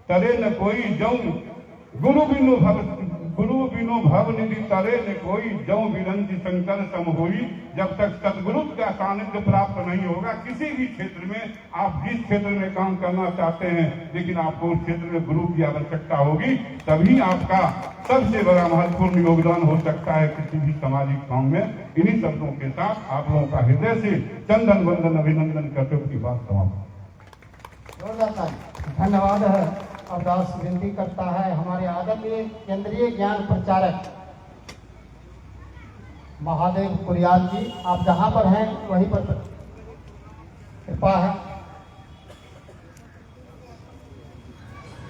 Speaker 5: तरे न कोई जऊ, गुरु बिनु भव निधि तरे न कोई जऊ विरंति शंकर सम होई। जब तक सदगुरु का सानिध्य प्राप्त नहीं होगा किसी भी क्षेत्र में, आप जिस क्षेत्र में काम करना चाहते हैं, लेकिन आपको उस क्षेत्र में गुरु की आवश्यकता होगी, तभी आपका सबसे बड़ा महत्वपूर्ण योगदान हो सकता है किसी भी सामाजिक काम में। इन्हीं शब्दों के साथ आप लोगों का हृदय से चंदन वंदन अभिनंदन करते हुए बात समाप्त।
Speaker 1: धन्यवाद है। अवदास विनती करता है हमारे आदरणीय केंद्रीय ज्ञान प्रचारक महादेव कुरियाल जी, आप जहां पर हैं वहीं पर कृपा है।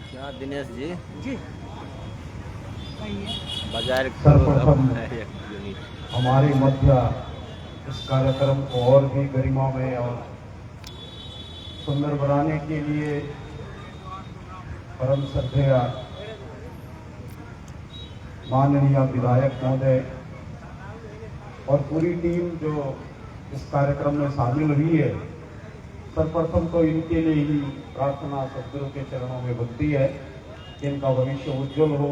Speaker 4: क्या दिनेश जी बाजार
Speaker 3: सर्वप्रथम हमारे मध्य इस कार्यक्रम को और भी गरिमामय और सुंदर बनाने के लिए परम श्रद्धेय माननीय विधायक महोदय और पूरी टीम जो इस कार्यक्रम में शामिल हुई है, सर्वप्रथम तो इनके लिए ही प्रार्थना सद्गुरु के चरणों में बनती है कि इनका भविष्य उज्जवल हो।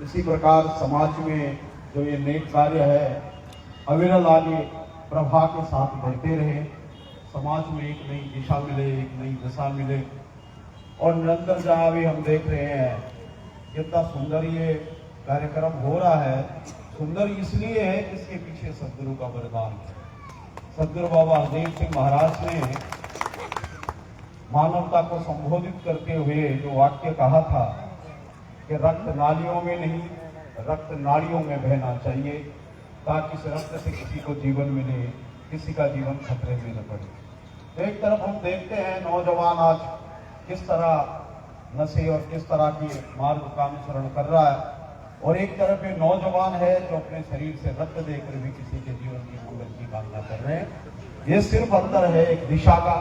Speaker 3: इसी प्रकार समाज में जो ये नेक कार्य है अविरल आगे प्रभा के साथ बढ़ते रहे, समाज में एक नई दिशा मिले, एक नई दशा मिले। और निरंतर जहाँ भी हम देख रहे हैं कितना सुंदर ये कार्यक्रम हो रहा है। सुंदर इसलिए है कि इसके पीछे सद्गुरु का वरदान है। सद्गुरु बाबा हरदेव सिंह महाराज ने
Speaker 5: मानवता को संबोधित करते हुए जो वाक्य कहा था कि रक्त नालियों में नहीं, रक्त नाड़ियों में बहना चाहिए, ताकि इस रक्त से किसी को जीवन मिले, किसी का जीवन खतरे में न पड़े। तो एक तरफ हम देखते हैं नौजवान आज किस तरह नशे और किस तरह की मार्ग का अनुसरण कर रहा है, और एक तरफ ये नौजवान है जो अपने शरीर से रक्त देकर भी किसी के जीवन की मंगल की कामना कर रहे हैं। ये सिर्फ अंतर है एक दिशा का,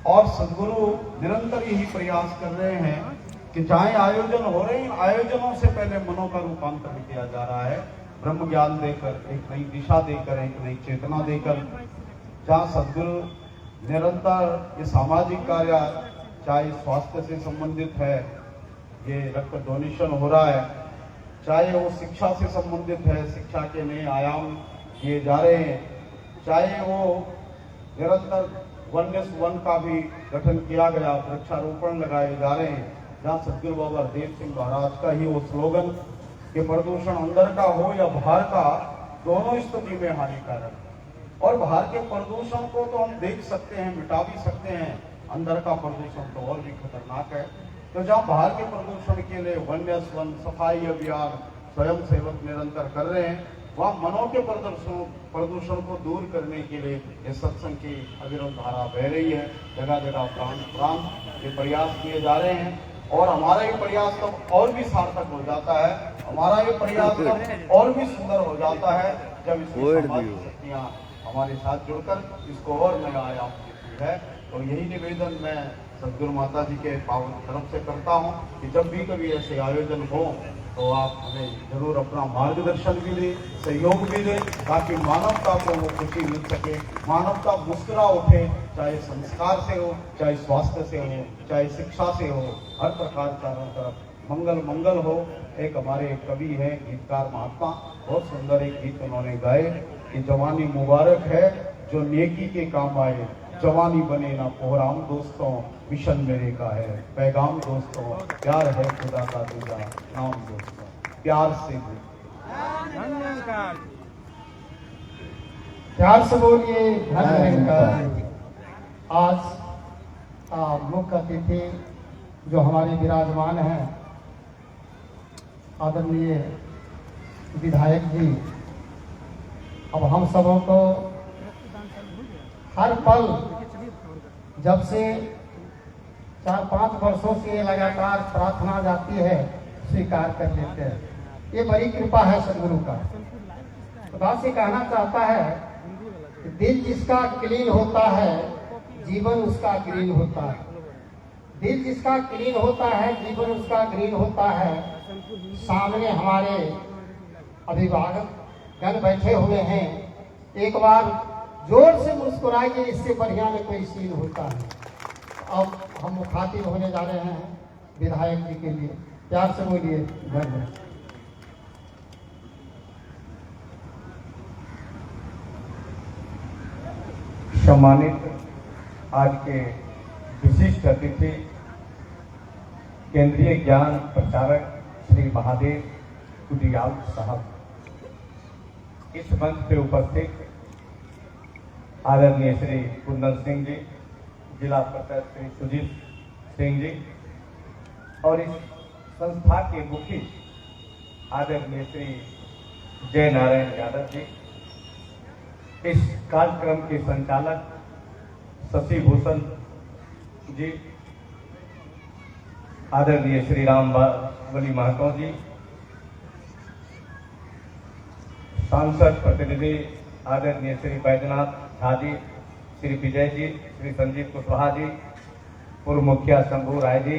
Speaker 5: और सदगुरु निरंतर यही प्रयास कर रहे हैं कि चाहे आयोजन हो रहे हैं, आयोजनों से पहले मनों का रूपांतरण किया जा रहा है, ब्रह्म ज्ञान देकर, एक नई दिशा देकर, एक नई चेतना देकर। जहाँ सदगुरु निरंतर ये सामाजिक कार्य, चाहे स्वास्थ्य से संबंधित है, ये रक्त डोनेशन हो रहा है, चाहे वो शिक्षा से संबंधित है, शिक्षा के नए आयाम किए जा रहे हैं, चाहे वो निरंतर वन का भी गठन किया गया, वृक्षारोपण लगाए जा रहे हैं, जहाँ सदगुरु बाबा देव सिंह महाराज का ही वो स्लोगन कि प्रदूषण अंदर का हो या बाहर का, दोनों स्थिति में हानिकारक। और बाहर के प्रदूषण को तो हम देख सकते हैं, मिटा भी सकते हैं, अंदर का प्रदूषण तो और भी खतरनाक है। तो जहाँ बाहर के प्रदूषण के लिए वन सफाई अभियान स्वयं सेवक निरंतर कर रहे हैं, वहाँ मनों के प्रदूषण को दूर करने के लिए ये सत्संग की अविरल धारा बह रही है। जगह जगह प्रांत प्रांत ये प्रयास किए जा रहे हैं, और हमारा ये प्रयास तो और भी सार्थक हो जाता है, हमारा ये प्रयास तो और भी सुंदर हो जाता है जब इसमें सामाजिक शक्तियाँ हमारे साथ जुड़कर इसको और नया आयाम देती है। तो यही निवेदन मैं सदगुरु माता जी के पावन तरफ से करता हूँ कि जब भी कभी ऐसे आयोजन हो तो आप हमें जरूर अपना मार्गदर्शन भी दें, सहयोग भी दें, ताकि मानवता को वो खुशी मिल सके, मानवता मुस्कुरा उठे, चाहे संस्कार से हो, चाहे स्वास्थ्य से हो, चाहे शिक्षा से हो, हर प्रकार चारों तरफ मंगल मंगल हो। एक हमारे कवि हैं, गीतकार महात्मा, बहुत सुंदर एक गीत उन्होंने गाए कि जवानी मुबारक है जो नेकी के काम आए, जवानी बने ना कोहराम दोस्तों, मिशन मेरे का है पैगाम दोस्तों, प्यार है खुदा का दूजा नाम दोस्तों, प्यार से
Speaker 1: बोलिए धन्य निरंकार। आज मुख्य अतिथि जो हमारे विराजमान हैं, आदरणीय विधायक जी, अब हम सबों को हर पल जब से 4-5 वर्षों से लगातार प्रार्थना जाती है स्वीकार कर लेते हैं। ये बड़ी कृपा है सदगुरु का। खुदा से कहना चाहता है कि दिल जिसका क्लीन होता है जीवन उसका ग्रीन होता है। दिल जिसका क्लीन होता है जीवन उसका ग्रीन होता है। सामने हमारे अभिभावक गण बैठे हुए हैं, एक बार जोर से मुस्कुराइए, इससे बढ़िया में कोई सीन होता है। अब हम मुखातिब होने जा रहे हैं विधायक जी के लिए, प्यार से बोलिए धन्यवाद।
Speaker 3: सम्मानित आज के विशिष्ट अतिथि केंद्रीय ज्ञान प्रचारक श्री महादेव कुटियाल साहब, इस मंच पे उपस्थित आदरणीय श्री कुंदन सिंह जी, जिला प्रचारक श्री सुजीत सिंह जी, और इस संस्था के मुखी आदरणीय श्री जय नारायण यादव जी, इस कार्यक्रम के संचालक शशि भूषण जी, आदरणीय श्री राम बली महतो जी, सांसद प्रतिनिधि आदरणीय श्री बैजनाथ झा जी, श्री विजय जी, श्री संजीव कुशवाहा जी, पूर्व मुखिया शंभू राय जी,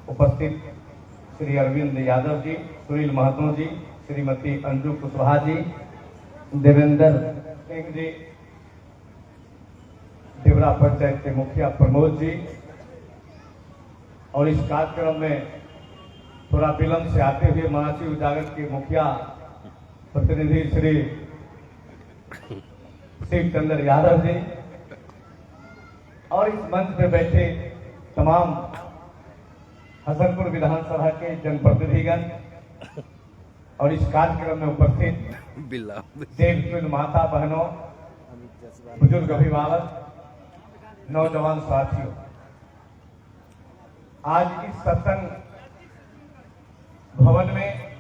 Speaker 3: उपस्थित श्री अरविंद यादव जी, सुनील महतो जी, श्रीमती अंजू कुशवाहा जी, देवेंद्र सिंह जी, देवरा पंचायत के मुखिया प्रमोद जी, और इस कार्यक्रम में थोड़ा विलंब से आते हुए महाशिव उजागर के मुखिया प्रतिनिधि श्री शिव चंद्र यादव जी, और इस मंच पे बैठे तमाम हसनपुर विधानसभा के जनप्रतिनिधिगण, और इस कार्यक्रम में उपस्थित देवतुल्य माता बहनों, बुजुर्ग अभिभावक, नौजवान साथियों, आज इस सत्संग भवन में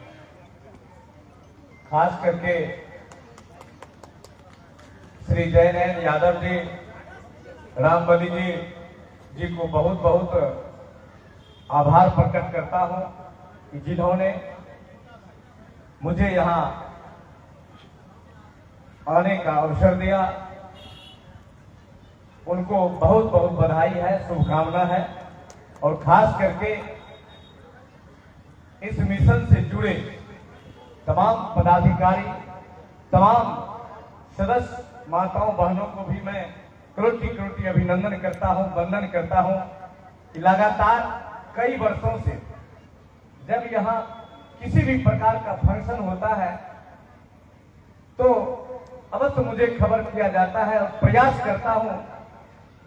Speaker 3: खास करके श्री जयनैन यादव जी, रामबली जी को बहुत बहुत आभार प्रकट करता हूं कि जिन्होंने मुझे यहां आने का अवसर दिया। उनको बहुत बहुत बधाई है, शुभकामना है। और खास करके इस मिशन से जुड़े तमाम पदाधिकारी, तमाम सदस्य माताओं बहनों को भी मैं कोटि कोटि अभिनंदन करता हूं, वंदन करता हूं कि लगातार कई वर्षों से जब यहाँ किसी भी प्रकार का फंक्शन होता है तो अवश्य मुझे खबर किया जाता है और प्रयास करता हूं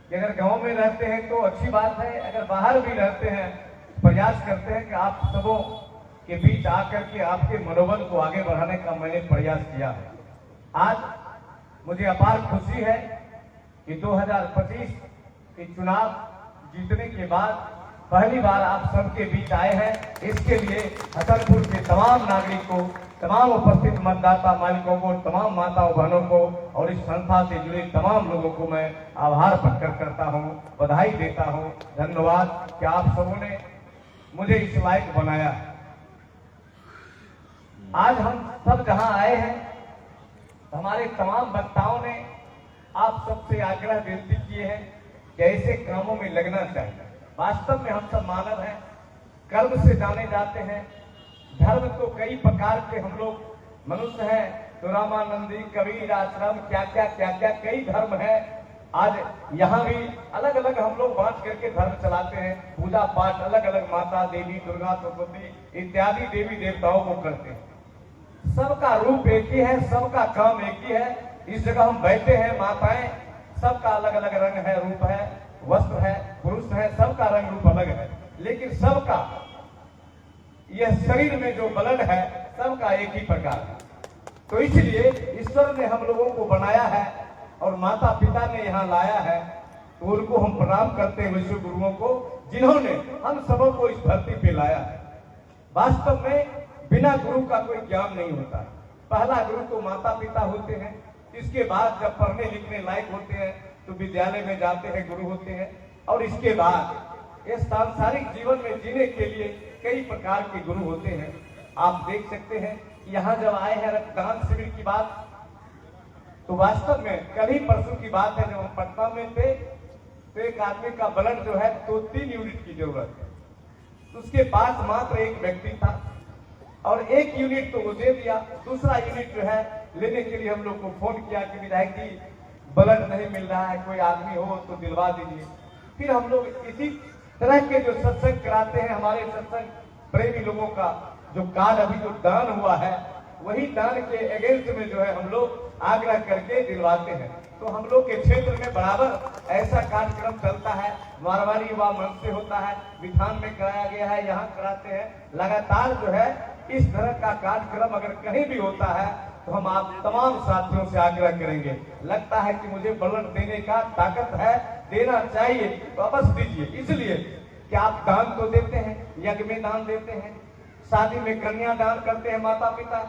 Speaker 3: कि अगर गांव में रहते हैं तो अच्छी बात है, अगर बाहर भी रहते हैं प्रयास करते हैं कि आप सबों के बीच आकर के आपके मनोबल को आगे बढ़ाने का मैंने प्रयास किया है। आज मुझे अपार खुशी है कि 2025 के चुनाव जीतने के बाद पहली बार आप सबके बीच आए हैं। इसके लिए हसनपुर के तमाम नागरिकों, तमाम उपस्थित मतदाता मालिकों को, तमाम माताओं बहनों को और इस संस्था से जुड़े तमाम लोगों को मैं आभार प्रकट करता हूं, बधाई देता हूं। धन्यवाद कि आप सबों ने मुझे इस लायक बनाया। आज हम सब जहां आए हैं, हमारे तमाम वक्ताओं ने आप सबसे आग्रह विनती किए हैं कि ऐसे कामों में लगना चाहिए। वास्तव में हम सब मानव हैं, कर्म से जाने जाते हैं। धर्म तो कई प्रकार के हम लोग मनुष्य हैं, तो रामानंदी, कबीर, आश्रम, क्या क्या कई धर्म है। आज यहाँ भी अलग अलग हम लोग बांट करके धर्म चलाते हैं, पूजा पाठ अलग अलग माता, देवी, दुर्गा, सरस्वती इत्यादि देवी देवताओं को करते हैं। सबका रूप एक ही है, सबका काम एक ही है। इस जगह हम बैठे हैं, माताएं, सबका अलग अलग रंग है, रूप है, वस्त्र है, पुरुष है, सबका रंग रूप अलग है, लेकिन सबका यह शरीर में जो ब्लड है सबका एक ही प्रकार है। तो इसलिए ईश्वर ने हम लोगों को बनाया है और माता पिता ने यहाँ लाया है, तो उनको हम प्रणाम करते हैं विश्व गुरुओं को, जिन्होंने हम सबों को इस धरती पे लाया है। वास्तव में बिना गुरु का कोई ज्ञान नहीं होता। पहला गुरु तो माता पिता होते हैं, इसके बाद जब पढ़ने लिखने लायक होते हैं तो विद्यालय में जाते हैं, गुरु होते हैं, और इसके बाद इस सांसारिक जीवन में जीने के लिए कई प्रकार के गुरु होते हैं। आप देख सकते हैं यहाँ जब आए हैं रक्तदान शिविर की बात, तो वास्तव में कल ही परसों की बात है, जब हम पटना में थे तो एक आदमी का ब्लड जो है तो 3 यूनिट की जरूरत है, तो उसके पास मात्र एक व्यक्ति था और 1 यूनिट तो वो दे दिया। दूसरा यूनिट जो है लेने के लिए हम लोग को फोन किया कि विधायक जी ब्लड नहीं मिल रहा है, कोई आदमी हो तो दिलवा दीजिए। फिर हम लोग इसी तरह के जो सत्संग कराते हैं, हमारे सत्संग प्रेमी लोगों का जो कार्ड अभी जो दान हुआ है, वही दान के अगेंस्ट में जो है हम लोग आग्रह करके दिलवाते हैं। तो हम लोग के क्षेत्र में बराबर ऐसा कार्यक्रम चलता है, मारवाड़ी युवा मंच से होता है, विधान में कराया गया है, यहाँ कराते हैं। लगातार जो है इस तरह का कार्यक्रम अगर कहीं भी होता है तो हम आप तमाम साथियों से आग्रह करेंगे। लगता है कि मुझे ब्लड देने का ताकत है, देना चाहिए, तो अवश्य दीजिए। इसलिए कि आप दान तो देते हैं, यज्ञ में दान देते हैं, शादी में कन्या दान करते हैं माता पिता,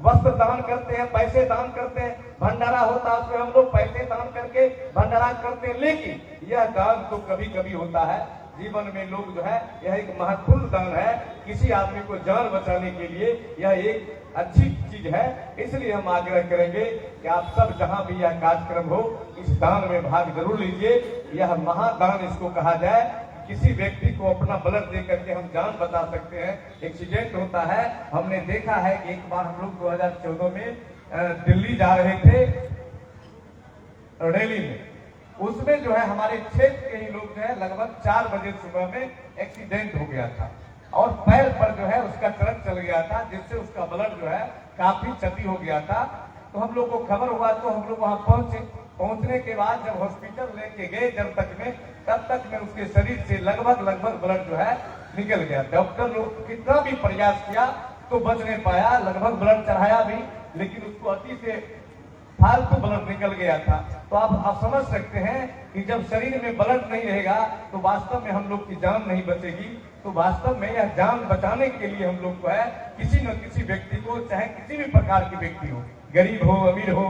Speaker 3: वस्त्र दान करते हैं, पैसे दान करते हैं, भंडारा होता है उसमें हम लोग पैसे दान करके भंडारा करते हैं। लेकिन यह दान तो कभी कभी होता है जीवन में, लोग जो है यह एक महत्वपूर्ण दान है, किसी आदमी को जान बचाने के लिए यह एक अच्छी चीज है। इसलिए हम आग्रह करेंगे कि आप सब जहां भी यह कार्यक्रम हो इस दान में भाग जरूर लीजिए। यह महादान इसको कहा जाए। किसी व्यक्ति को अपना ब्लड दे करके हम जान बचा सकते हैं। एक्सीडेंट होता है, हमने देखा है कि एक बार हम लोग 2014 में दिल्ली जा रहे थे रैली में, उसमें जो है हमारे क्षेत्र के ही लोग जो है लगभग 4 बजे सुबह में एक्सीडेंट हो गया था और पैर पर जो है उसका करंट चल गया था, जिससे उसका ब्लड जो है काफी क्षति हो गया था। तो हम लोग को खबर हुआ तो हम लोग वहां पहुंचे। पहुंचने के बाद जब हॉस्पिटल लेके गए तब तक में उसके शरीर से लगभग ब्लड जो है निकल गया। डॉक्टर लोग कितना भी प्रयास किया तो बच नहीं पाया, लगभग ब्लड चढ़ाया भी, लेकिन उसको अति से
Speaker 6: फालतू ब्लड निकल गया था। तो आप समझ सकते हैं कि जब शरीर में ब्लड नहीं रहेगा तो वास्तव में हम लोग की जान नहीं बचेगी। तो वास्तव में यह जान बचाने के लिए हम लोग को है किसी न किसी व्यक्ति को, चाहे किसी भी प्रकार की व्यक्ति हो, गरीब हो अमीर हो,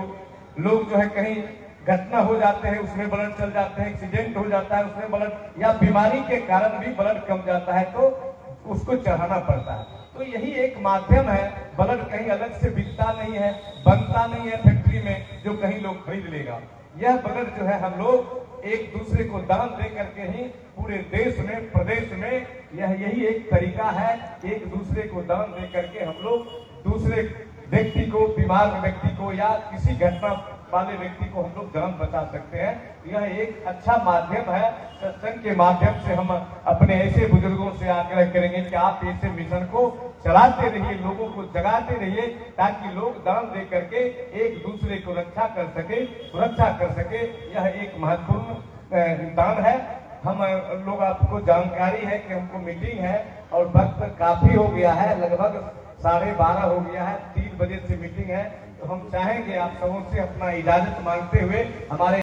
Speaker 6: लोग जो है कहीं घटना हो जाते हैं उसमें ब्लड चल जाते हैं, एक्सीडेंट हो जाता है उसमें ब्लड, या बीमारी के कारण भी ब्लड कम जाता है तो उसको चढ़ाना पड़ता है। तो यही एक माध्यम है, ब्लड कहीं अलग से बिकता नहीं है, बनता नहीं है फैक्ट्री में जो कहीं लोग खरीद लेगा। यह ब्लड जो है हम लोग एक दूसरे को दान दे करके ही पूरे देश में प्रदेश में यही एक तरीका है, एक दूसरे को दान दे करके हम लोग दूसरे व्यक्ति को, बीमार व्यक्ति को या किसी घटना वाले व्यक्ति को हम लोग जान बचा सकते हैं। यह एक अच्छा माध्यम है। सत्संग के माध्यम से हम अपने ऐसे बुजुर्गों से आग्रह करेंगे कि आप ऐसे मिशन को चलाते रहिए, लोगों को जगाते रहिए, ताकि लोग दान दे करके एक दूसरे को रक्षा कर सके, सुरक्षा कर सके। यह एक महत्वपूर्ण दान है। हम लोग आपको जानकारी है कि हमको मीटिंग है और वक्त काफी हो गया है, लगभग 12:30 हो गया है, 3 बजे से मीटिंग है। तो हम चाहेंगे आप सबों से अपना इजाजत मांगते हुए हमारे